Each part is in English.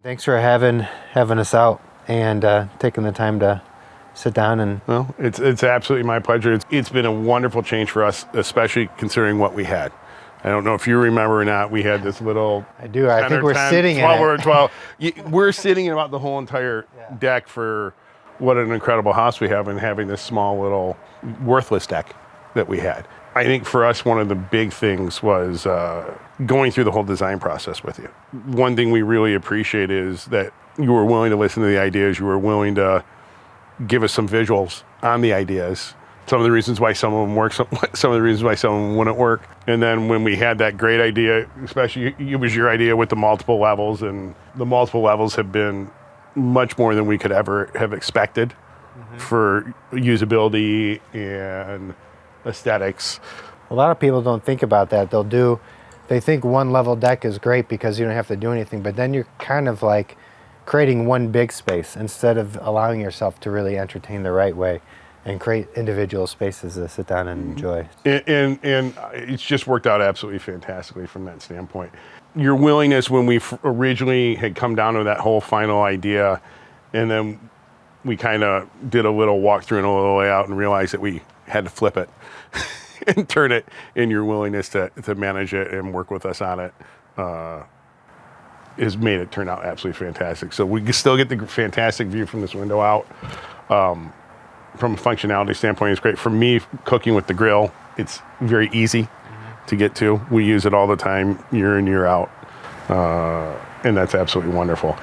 Thanks for having us out and taking the time to sit down and. Well, it's absolutely my pleasure. It's been a wonderful change for us, especially considering what we had. I don't know if you remember or not. We had this little. I do. I think we're 10, sitting 12 in or it. 12. We're sitting in about the whole entire Yeah. deck for what an incredible house we have, and having this small little worthless deck that we had. I think for us, one of the big things was going through the whole design process with you. One thing we really appreciate is that you were willing to listen to the ideas. You were willing to give us some visuals on the ideas. Some of the reasons why some of them work, some of the reasons why some of them wouldn't work. And then when we had that great idea, especially it was your idea with the multiple levels, and the multiple levels have been much more than we could ever have expected for usability and aesthetics. A lot of people don't think about that. They think one level deck is great because you don't have to do anything, but then you're kind of like creating one big space instead of allowing yourself to really entertain the right way and create individual spaces to sit down and enjoy. And it's just worked out absolutely fantastically from that standpoint. Your willingness when we originally had come down to that whole final idea, and then we kind of did a little walkthrough and a little layout and realized that we had to flip it and turn it, and your willingness to manage it and work with us on it has made it turn out absolutely fantastic. So we can still get the fantastic view from this window out. From a functionality standpoint, it's great. For me, cooking with the grill, it's very easy to get to. We use it all the time, year in, year out. And that's absolutely wonderful.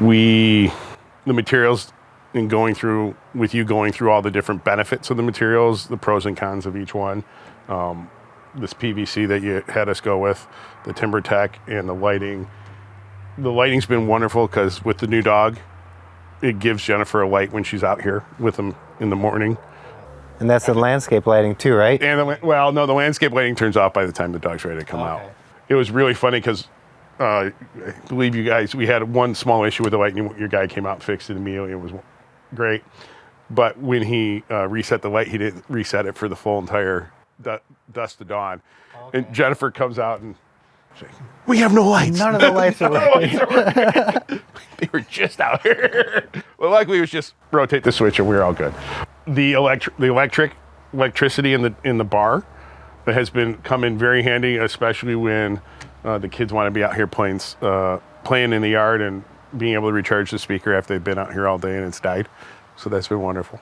The materials, and going through all the different benefits of the materials, the pros and cons of each one. This PVC that you had us go with, the TimberTech, and the lighting. The lighting's been wonderful because with the new dog, it gives Jennifer a light when she's out here with him in the morning. And that's the landscape lighting too, right? And the landscape lighting turns off by the time the dog's ready to come out. It was really funny because I believe you guys, we had one small issue with the lighting. Your guy came out and fixed it immediately. It was great. But when he reset the light, he didn't reset it for the full entire dusk to dawn. Okay. And Jennifer comes out and she's like, "We have no lights. None of the lights are working." They were just out here. Well, luckily it was just rotate the switch and we were all good. The electricity in the bar has come in very handy, especially when the kids want to be out here playing in the yard and being able to recharge the speaker after they've been out here all day and it's died. So that's been wonderful.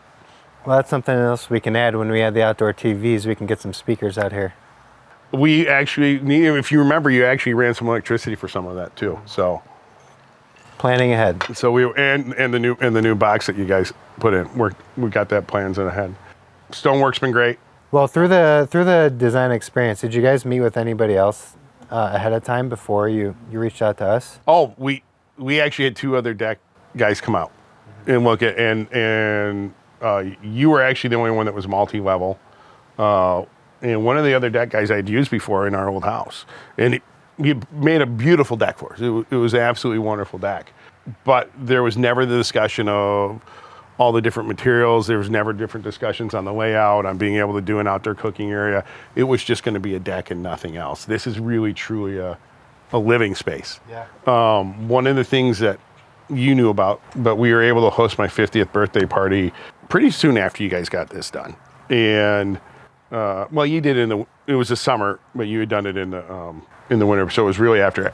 Well, that's something else we can add when we add the outdoor TVs. We can get some speakers out here. We actually, if you remember, you actually ran some electricity for some of that too. So planning ahead. So and the new box that you guys put in, we got that plans in ahead. Stonework's been great. Well, through the design experience, did you guys meet with anybody else ahead of time before you reached out to us? Oh, we actually had two other deck guys come out and look at, and you were actually the only one that was multi-level. And one of the other deck guys I'd used before in our old house. And he made a beautiful deck for us. It was an absolutely wonderful deck. But there was never the discussion of all the different materials. There was never different discussions on the layout, on being able to do an outdoor cooking area. It was just going to be a deck and nothing else. This is really, truly a living space. Yeah. One of the things that you knew about, but we were able to host my 50th birthday party pretty soon after you guys got this done. And you did it was the summer, but you had done it in the winter, so it was really after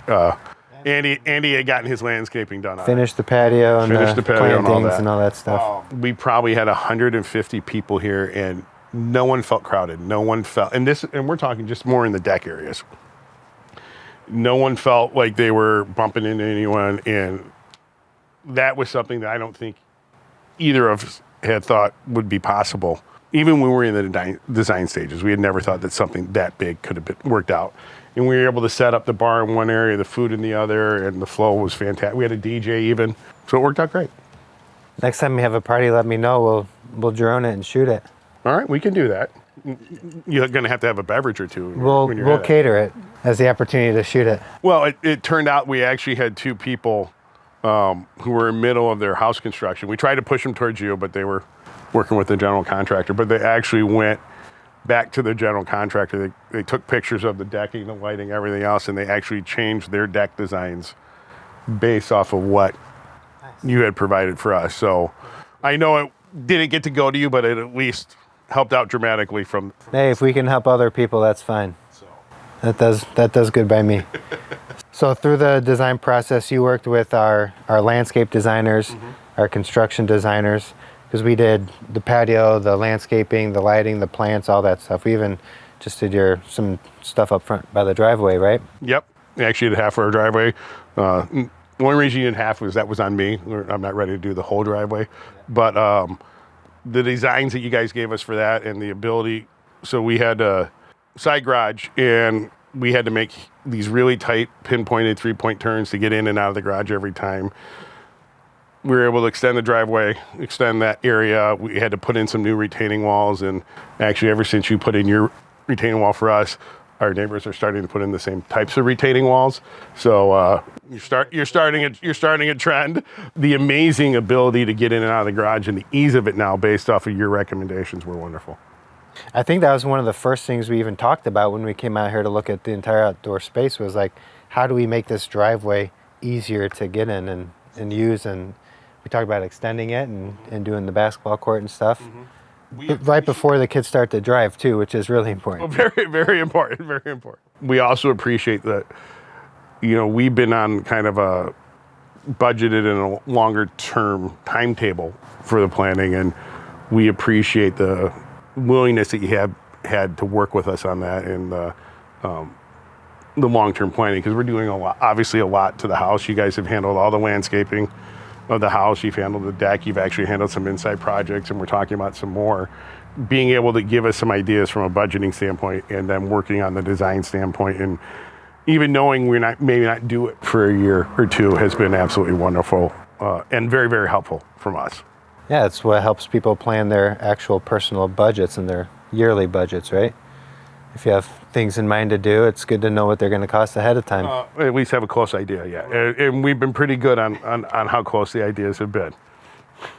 Andy had gotten his landscaping done. Finished the patio and the plantings and all that stuff. We probably had 150 people here, and no one felt crowded. No one felt, and we're talking just more in the deck areas. No one felt like they were bumping into anyone, and that was something that I don't think either of us had thought would be possible. Even when we were in the design stages, we had never thought that something that big could have worked out. And we were able to set up the bar in one area, the food in the other, and the flow was fantastic. We had a DJ even, so it worked out great. Next time we have a party, let me know. We'll drone it and shoot it. All right, we can do that. You're going to have a beverage or two. We'll cater it as the opportunity to shoot it. Well, it turned out we actually had two people who were in the middle of their house construction. We tried to push them towards you, but they were working with the general contractor. But they actually went back to the general contractor. They took pictures of the decking, the lighting, everything else, and they actually changed their deck designs based off of what you had provided for us. So I know it didn't get to go to you, but it at least helped out dramatically from. Hey, if we can help other people, that's fine. So. That does good by me. So through the design process, you worked with our landscape designers, our construction designers, because we did the patio, the landscaping, the lighting, the plants, all that stuff. We even just did some stuff up front by the driveway, right? Yep. We actually did half of our driveway. The only reason you did half was that was on me. I'm not ready to do the whole driveway. But the designs that you guys gave us for that and the ability, so we had a side garage and we had to make these really tight pinpointed 3-point turns to get in and out of the garage every time. We were able to extend the driveway, extend that area. We had to put in some new retaining walls, and actually ever since you put in your retaining wall for us, our neighbors are starting to put in the same types of retaining walls. So you're starting a trend. The amazing ability to get in and out of the garage and the ease of it now based off of your recommendations were wonderful. I think that was one of the first things we even talked about when we came out here to look at the entire outdoor space was like, how do we make this driveway easier to get in and use? And we talked about extending it and doing the basketball court and stuff. Right before the kids start to drive too, which is really important. Well, very, very important, very important. We also appreciate that, we've been on kind of a budgeted and a longer term timetable for the planning, and we appreciate the willingness that you have had to work with us on that and the long-term planning, because we're doing obviously a lot to the house. You guys have handled all the landscaping of the house. You've handled the deck. You've actually handled some inside projects, and we're talking about some more. Being able to give us some ideas from a budgeting standpoint and then working on the design standpoint, and even knowing we're maybe not do it for a year or two has been absolutely wonderful and very, very helpful from us. Yeah, it's what helps people plan their actual personal budgets and their yearly budgets, right? If you have things in mind to do, it's good to know what they're going to cost ahead of time. At least have a close idea, yeah. And we've been pretty good on how close the ideas have been.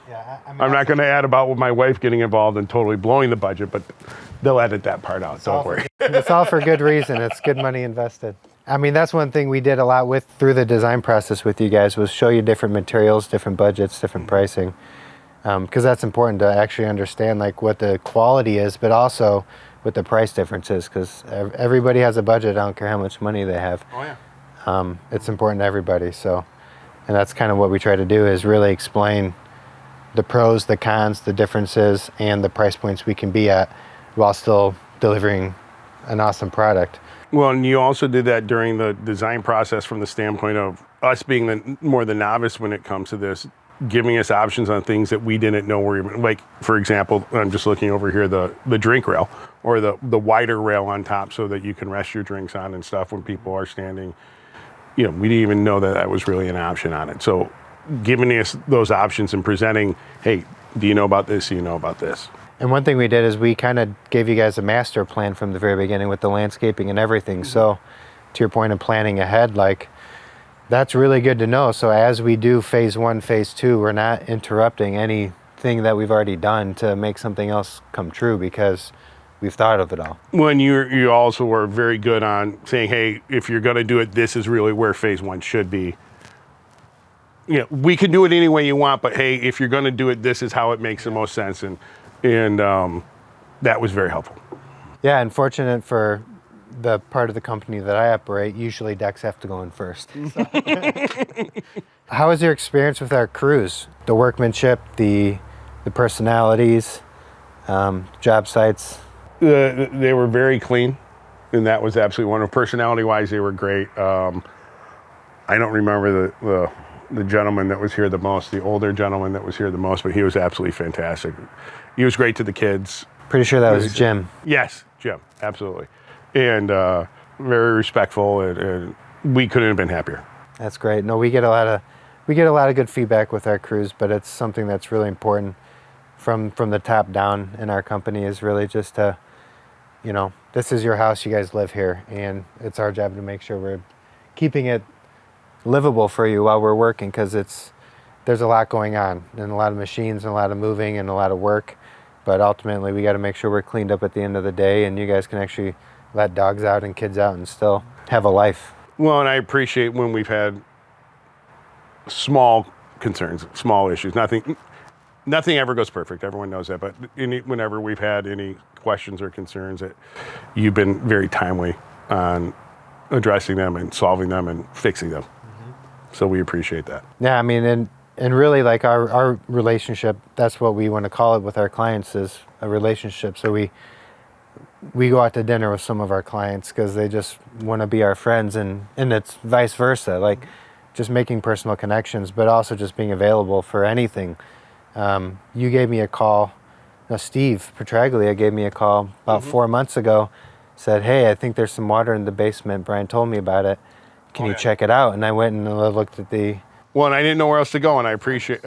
Yeah, I'm not going to add about with my wife getting involved and totally blowing the budget, but they'll edit that part out, don't worry. It's all for good reason. It's good money invested. I mean, that's one thing we did a lot with through the design process with you guys was show you different materials, different budgets, different pricing. Because that's important to actually understand like what the quality is, but also what the price difference is, because everybody has a budget. I don't care how much money they have. Oh, yeah. It's important to everybody. So, and that's kind of what we try to do is really explain the pros, the cons, the differences, and the price points we can be at while still delivering an awesome product. Well, and you also did that during the design process from the standpoint of us being more the novice when it comes to this, giving us options on things that we didn't know were even, like, for example, I'm just looking over here, the drink rail or the wider rail on top so that you can rest your drinks on and stuff when people are standing. We didn't even know that was really an option on it. So giving us those options and presenting, hey, do you know about this? Do you know about this? And one thing we did is we kind of gave you guys a master plan from the very beginning with the landscaping and everything. Mm-hmm. So to your point of planning ahead, like, that's really good to know. So as we do phase 1, phase 2, we're not interrupting anything that we've already done to make something else come true because we've thought of it all. Well, and you also were very good on saying, hey, if you're going to do it, this is really where phase 1 should be. We can do it any way you want, but hey, if you're going to do it, this is how it makes the most sense. And that was very helpful. Yeah, and fortunate for the part of the company that I operate, usually decks have to go in first. So. How was your experience with our crews? The workmanship, the personalities, job sites? They were very clean, and that was absolutely wonderful. Personality-wise, they were great. I don't remember the gentleman that was here the most, the older gentleman that was here the most, but he was absolutely fantastic. He was great to the kids. Pretty sure that was Jim. Yes, Jim, absolutely. And very respectful, and we couldn't have been happier. That's great. No, we get a lot of good feedback with our crews, but it's something that's really important from the top down in our company is really just to, this is your house, you guys live here, and it's our job to make sure we're keeping it livable for you while we're working, because there's a lot going on and a lot of machines and a lot of moving and a lot of work, but ultimately we got to make sure we're cleaned up at the end of the day and you guys can actually let dogs out and kids out and still have a life. Well, and I appreciate when we've had small concerns, small issues. Nothing ever goes perfect. Everyone knows that. But whenever we've had any questions or concerns, you've been very timely on addressing them and solving them and fixing them. So we appreciate that. Yeah, I mean, and really, like our relationship, that's what we want to call it with our clients, is a relationship. So we go out to dinner with some of our clients because they just want to be our friends, and it's vice versa, like just making personal connections, but also just being available for anything. You gave me a call, Steve Petraglia gave me a call about 4 months ago, said, hey, I think there's some water in the basement. Brian told me about it. Can you check it out? And I went and looked at Well, and I didn't know where else to go, and I appreciate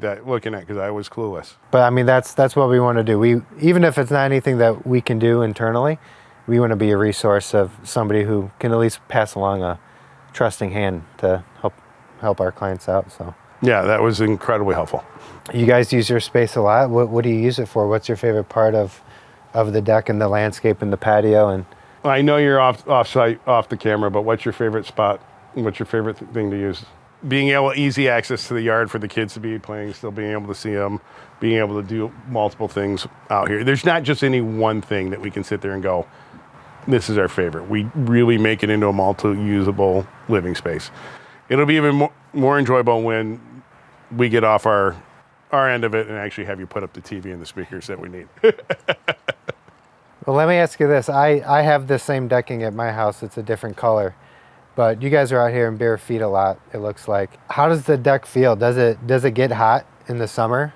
that looking at, because I was clueless. But I mean, that's what we want to do. Even if it's not anything that we can do internally, we want to be a resource of somebody who can at least pass along a trusting hand to help our clients out. So yeah, that was incredibly helpful. You guys use your space a lot. What do you use it for? What's your favorite part of the deck and the landscape and the patio? And I know you're off the camera, but what's your favorite spot? What's your favorite thing to use? Being able easy access to the yard for the kids to be playing, still being able to see them, being able to do multiple things out here. There's not just any one thing that we can sit there and go, this is our favorite. We really make it into a multi-usable living space. It'll be even more enjoyable when we get off our end of it and actually have you put up the TV and the speakers that we need. Well, let me ask you this. I have the same decking at my house. It's a different color. But you guys are out here in bare feet a lot, it looks like. How does the deck feel? Does it get hot in the summer?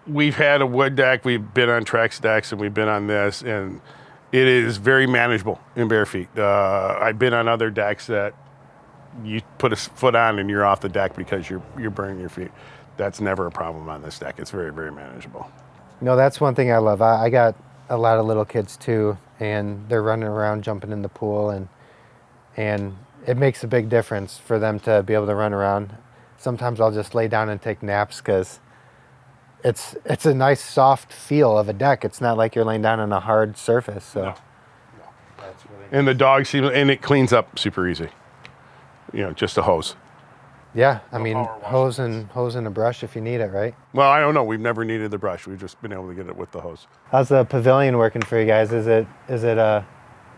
We've had a wood deck, we've been on Trex decks, and we've been on this, and it is very manageable in bare feet. I've been on other decks that you put a foot on and you're off the deck because you're burning your feet. That's never a problem on this deck. It's very, very manageable. No, that's one thing I love. I got a lot of little kids too, and they're running around jumping in the pool, and it makes a big difference for them to be able to run around. Sometimes I'll just lay down and take naps because it's a nice soft feel of a deck. It's not like you're laying down on a hard surface. So. No. That's really and the dog and it cleans up super easy. Just a hose. Yeah, I mean, hose and a brush if you need it, right? Well, I don't know. We've never needed the brush. We've just been able to get it with the hose. How's the pavilion working for you guys? Is it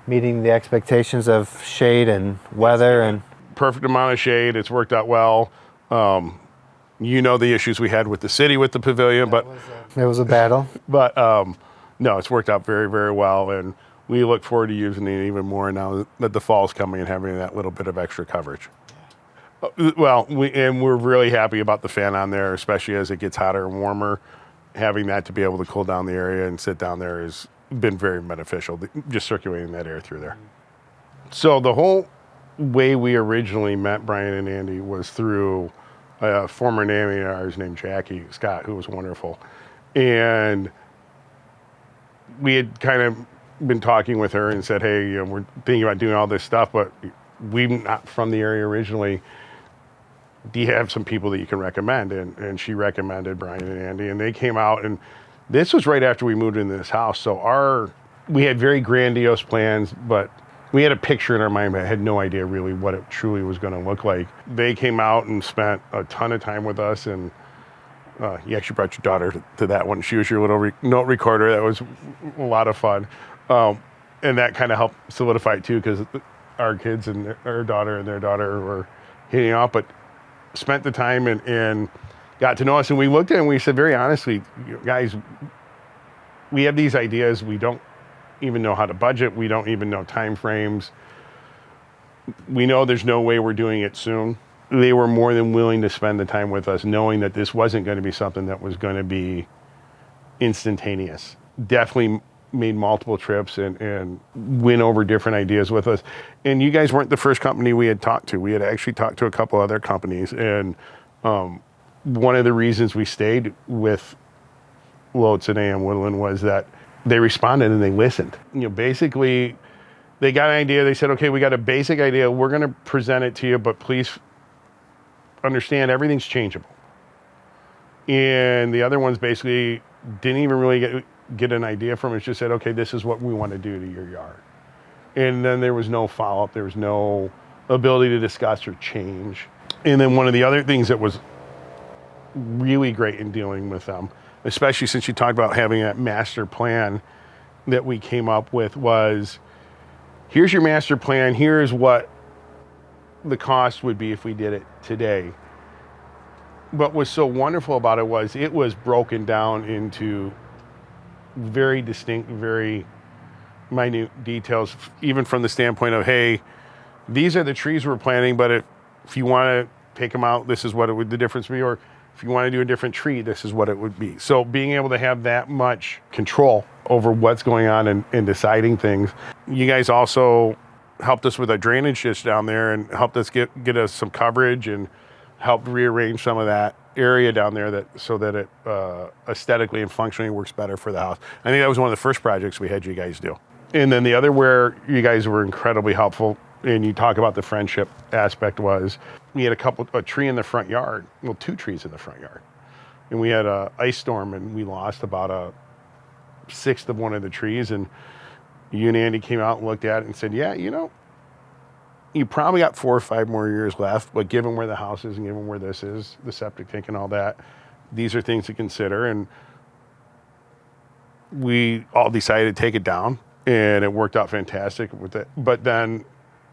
meeting the expectations of shade and weather and perfect amount of shade? It's worked out well. The issues we had with the city with the pavilion, but it was a battle. But no, it's worked out very, very well, and we look forward to using it even more now that the fall's coming and having that little bit of extra coverage. Well, we're really happy about the fan on there, especially as it gets hotter and warmer. Having that to be able to cool down the area and sit down there has been very beneficial, just circulating that air through there. So the whole way we originally met Brian and Andy was through a former nanny of ours named Jackie Scott, who was wonderful. And we had kind of been talking with her and said, hey, we're thinking about doing all this stuff, but we're not from the area originally. Do you have some people that you can recommend? And she recommended Brian and Andy, and they came out, and this was right after we moved into this house. So we had very grandiose plans, but we had a picture in our mind, but I had no idea really what it truly was going to look like. They came out and spent a ton of time with us, and you actually brought your daughter to that one. She was your little note recorder. That was a lot of fun. And that kind of helped solidify it too, because our kids and our daughter and their daughter were hitting off, but spent the time and got to know us. And we looked at it and we said, very honestly, guys, we have these ideas. We don't even know how to budget. We don't even know time frames. We know there's no way we're doing it soon. They were more than willing to spend the time with us, knowing that this wasn't going to be something that was going to be instantaneous. Definitely made multiple trips and went over different ideas with us. And you guys weren't the first company we had talked to. We had actually talked to a couple other companies. And one of the reasons we stayed with Lotz and AM Woodland was that they responded and they listened. Basically, they got an idea. They said, okay, we got a basic idea. We're going to present it to you, but please understand everything's changeable. And the other ones basically didn't even really get an idea from it. Just said, okay, this is what we want to do to your yard. And then there was no follow-up. There was no ability to discuss or change. And then one of the other things that was really great in dealing with them, especially since you talked about having that master plan that we came up with, was here's your master plan, here's what the cost would be if we did it today. What was so wonderful about it was broken down into very distinct, very minute details, even from the standpoint of, hey, these are the trees we're planting, but if you want to take them out, this is what the difference would be, or if you want to do a different tree, this is what it would be. So being able to have that much control over what's going on and deciding things. You guys also helped us with our drainage ditch down there and helped us get us some coverage and helped rearrange some of that area down there so that it aesthetically and functionally works better for the house. I think that was one of the first projects we had you guys do. And then the other where you guys were incredibly helpful, and you talk about the friendship aspect, was we had a tree in the front yard, well, 2 trees in the front yard. And we had a ice storm and we lost about a 1/6 of one of the trees. And you and Andy came out and looked at it and said, yeah, you probably got 4 or 5 more years left, but given where the house is and given where this is, the septic tank and all that, these are things to consider. And we all decided to take it down, and it worked out fantastic with it. But then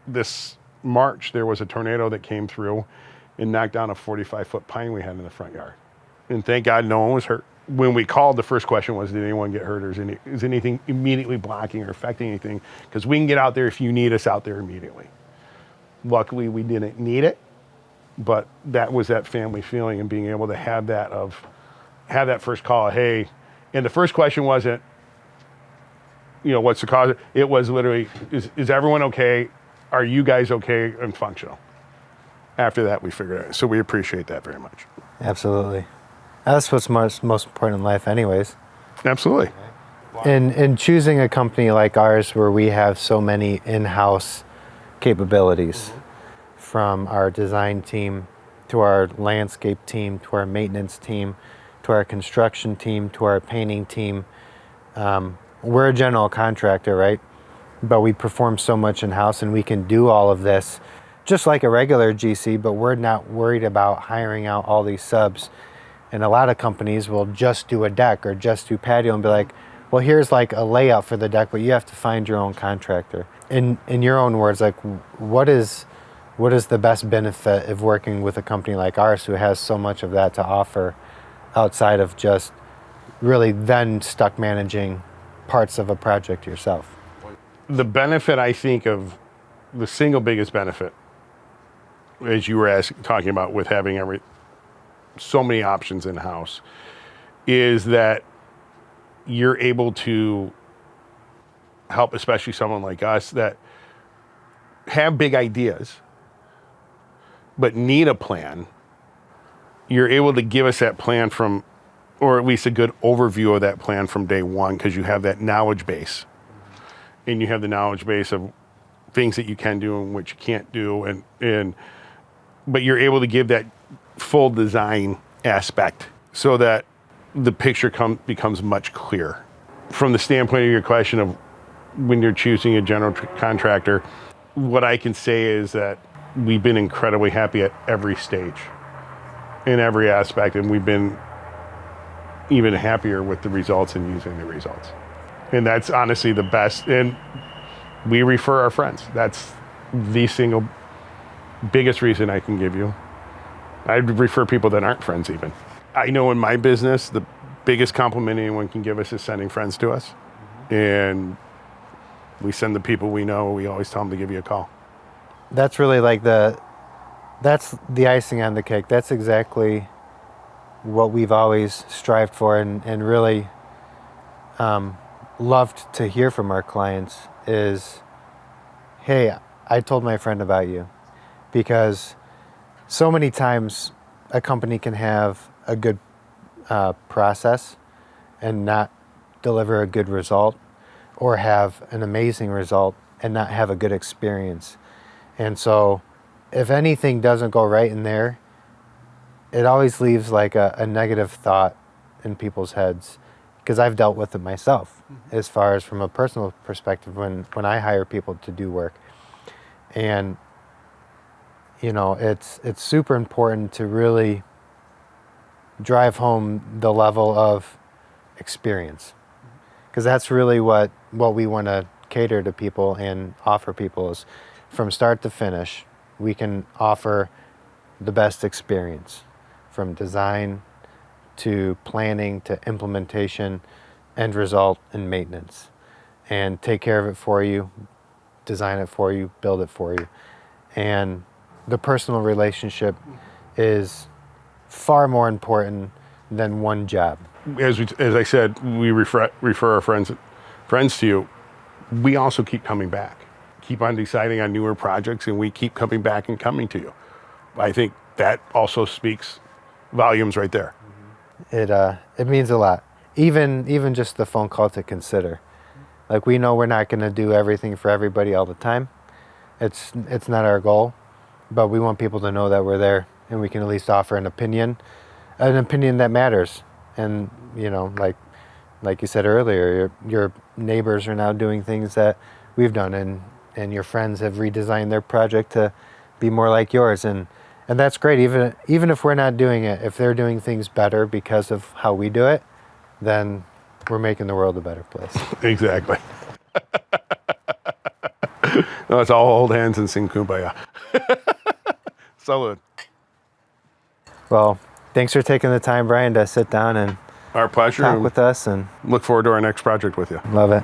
this March, there was a tornado that came through and knocked down a 45-foot pine we had in the front yard. And thank God no one was hurt. When we called, the first question was, did anyone get hurt, or is anything immediately blocking or affecting anything? Because we can get out there if you need us out there immediately. Luckily, we didn't need it, but that was that family feeling, and being able to have that first call, hey, and the first question wasn't, what's the cause? It was literally, is everyone okay? Are you guys okay and functional? After that, we figured it out. So we appreciate that very much. Absolutely. That's what's most important in life anyways. Absolutely. In choosing a company like ours where we have so many in-house capabilities, from our design team to our landscape team to our maintenance team to our construction team to our painting team. We're a general contractor, right? But we perform so much in-house, and we can do all of this just like a regular GC, but we're not worried about hiring out all these subs. And a lot of companies will just do a deck or just do patio and be like, well, here's like a layout for the deck, but you have to find your own contractor. In your own words, like what is the best benefit of working with a company like ours who has so much of that to offer outside of just really then stuck managing parts of a project yourself? The benefit, I think, of the single biggest benefit, as you were talking about with having so many options in-house, is that you're able to help, especially someone like us that have big ideas but need a plan. You're able to give us that plan or at least a good overview of that plan from day one, because you have that knowledge base. And you have the knowledge base of things that you can do and which you can't do, but you're able to give that full design aspect so that the picture becomes much clearer. From the standpoint of your question of when you're choosing a general contractor, what I can say is that we've been incredibly happy at every stage, in every aspect, and we've been even happier with the results and using the results. And that's honestly the best. And we refer our friends. That's the single biggest reason I can give you. I'd refer people that aren't friends even. I know in my business, the biggest compliment anyone can give us is sending friends to us. And we send the people we know, we always tell them to give you a call. That's really like that's the icing on the cake. That's exactly what we've always strived for and really loved to hear from our clients is, hey, I told my friend about you. Because so many times a company can have a good process and not deliver a good result, or have an amazing result and not have a good experience. And so if anything doesn't go right in there, it always leaves like a negative thought in people's heads, because I've dealt with it myself as far as from a personal perspective when I hire people to do work. And you know, it's super important to really drive home the level of experience, because that's really what we want to cater to people and offer people is from start to finish we can offer the best experience from design to planning to implementation, end result, and maintenance, and take care of it for you, design it for you, build it for you. And the personal relationship is far more important than one job. As I said, we refer our friends to you. We also keep coming back, keep on deciding on newer projects, and we keep coming back and coming to you. I think that also speaks volumes right there. It means a lot. Even just the phone call to consider. Like, we know we're not going to do everything for everybody all the time. It's not our goal, but we want people to know that we're there and we can at least offer an opinion that matters. And you know, like you said earlier, your neighbors are now doing things that we've done, and your friends have redesigned their project to be more like yours, and that's great. Even if we're not doing it, if they're doing things better because of how we do it, then we're making the world a better place. Exactly. No, it's all hold hands and sing Kumbaya. Salud. Well, thanks for taking the time, Bryan, to sit down and Our pleasure. talk with us, and Look forward to our next project with you. love it.